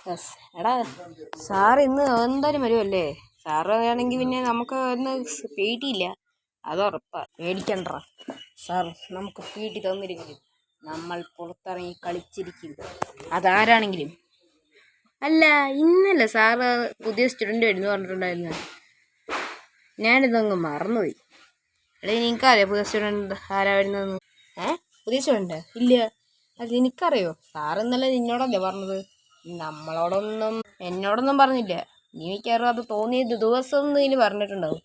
Yes. എടാ sir ഇന്ന് എന്തായാലും വരുമല്ലേ? സാറ് ആണെങ്കിൽ പിന്നെ നമുക്ക് ഇന്ന് പി.ടി ഇല്ല, അത് ഉറപ്പാ. പേടിക്കണ്ട സാർ, നമുക്ക് പി.ടി തന്നിരിക്കും. നമ്മൾ പുറത്തിറങ്ങി കളിച്ചിരിക്കും, അതാരാണെങ്കിലും. അല്ല, ഇന്നല്ലേ സാറ് പുതിയ സ്റ്റുഡൻറ്റ് വരുന്നു പറഞ്ഞിട്ടുണ്ടായിരുന്നു. ഞാനിതങ്ങ് മറന്നുപോയി. എടാ നിനക്കറിയോ പുതിയ സ്റ്റുഡൻറ്റ് ആരാ വരുന്നതെന്ന്? പുതിയ സ്റ്റുഡൻറ്റ് ഇല്ല, അത് എനിക്കറിയോ? സാറ് ഇന്നലെ നിന്നോടല്ലേ പറഞ്ഞത്? എന്നോടൊന്നും പറഞ്ഞില്ല. നീ മിക്കവാറും അത് തോന്നിയ ദിവസം ഇതിന് പറഞ്ഞിട്ടുണ്ടാവും.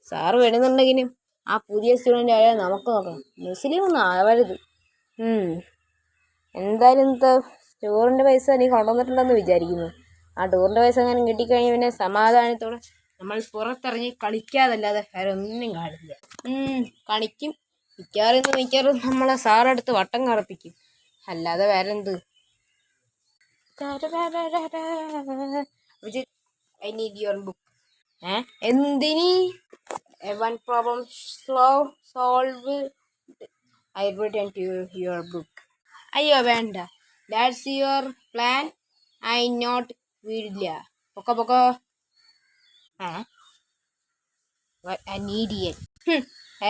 സാറ് വരുന്നുണ്ടെങ്കിലും ആ പുതിയ സ്റ്റുഡൻ്റ് ആയാൽ നമുക്ക് നോക്കാം. മുസ്ലിം ഒന്നും ആവരുത്. എന്തായാലും ഇന്നത്തെ ടൂറിൻ്റെ പൈസ നീ കൊണ്ടുവന്നിട്ടുണ്ടെന്ന് വിചാരിക്കുന്നു. ആ ടൂറിൻ്റെ പൈസ അങ്ങനെ കിട്ടിക്കഴിഞ്ഞാൽ പിന്നെ സമാധാനത്തോടെ നമ്മൾ പുറത്തിറങ്ങി കളിക്കാതല്ലാതെ വേറെ ഒന്നും കാണില്ല. കളിക്കും. മിക്കവാറും നമ്മളെ സാറെടുത്ത് വട്ടം കറപ്പിക്കും, അല്ലാതെ വേറെ എന്ത്. I need your book. എന്തിനി? One problem solved. I return to your book. അയ്യോ വേണ്ട, that's your plan. I not വിടില്ല. പൊക്കോ. What an idiot.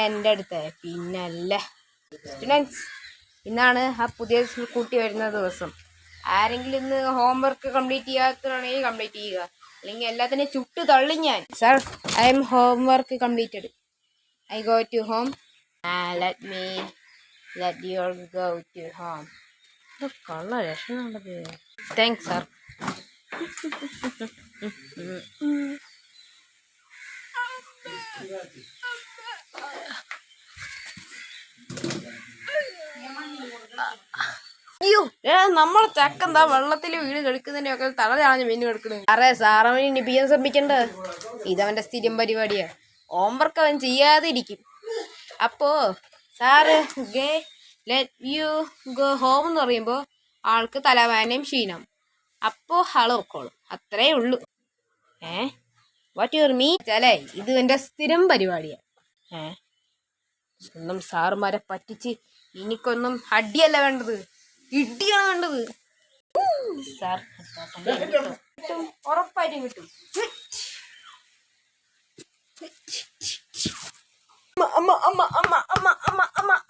എൻ്റെ അടുത്ത് പിന്നല്ല. സ്റ്റുഡൻസ്, ഇന്നാണ് ആ പുതിയ കുട്ടി വരുന്ന ദിവസം. ആരെങ്കിലും ഇന്ന് ഹോംവർക്ക് കംപ്ലീറ്റ് ചെയ്യാത്തതാണെങ്കിൽ കംപ്ലീറ്റ് ചെയ്യുക, അല്ലെങ്കിൽ എല്ലാത്തിനെയും ചുട്ട് തള്ളി ഞാൻ. Sir, I am homework completed. I go to home. Let you go to home. കള്ള രക്ഷണുള്ളത്. Thanks sir. അയ്യോ, നമ്മളെ ചക്കെന്താ വെള്ളത്തിൽ വീട് കെടുക്കുന്നതിന്റെ ഒക്കെ തലയാണെന്ന് മീൻ കെടുക്കുന്നത്. സാറവന് നിപ്പിക്കാൻ ശ്രമിക്കണ്ട, ഇതവന്റെ സ്ഥിരം പരിപാടിയാ. ഹോംവർക്ക് അവൻ ചെയ്യാതെ ഇരിക്കും. അപ്പോ sir let you go home എന്ന് പറയുമ്പോ ആൾക്ക് തലവേനയും ക്ഷീണം. അപ്പോ ആള് വെക്കോളും, അത്രേ ഉള്ളൂ. വാട്ട് യുവർ മീ ചലേ, ഇത് എന്റെ സ്ഥിരം പരിപാടിയാ. സ്വന്തം സാറുമാരെ പറ്റിച്ച് എനിക്കൊന്നും അടിയല്ല വേണ്ടത്, ഇടിയാണ് വേണ്ടത്. സാർ ഉറപ്പായിട്ടും കിട്ടും.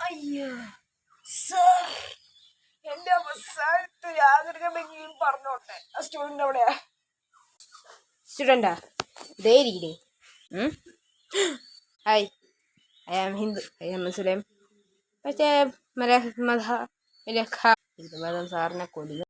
അയ്യോ സാർ, എന്റെ അവസാനത്തെ യാതൊരു പറഞ്ഞോട്ടെ. ആ സ്റ്റുഡന്റ് എവിടെയാ? സ്റ്റുഡന്റാ ദേ ഇരിക്കേ. Hi, I am Hindu, I am Muslim. പക്ഷേ മതം സാറിനെ കൊല്ലുക.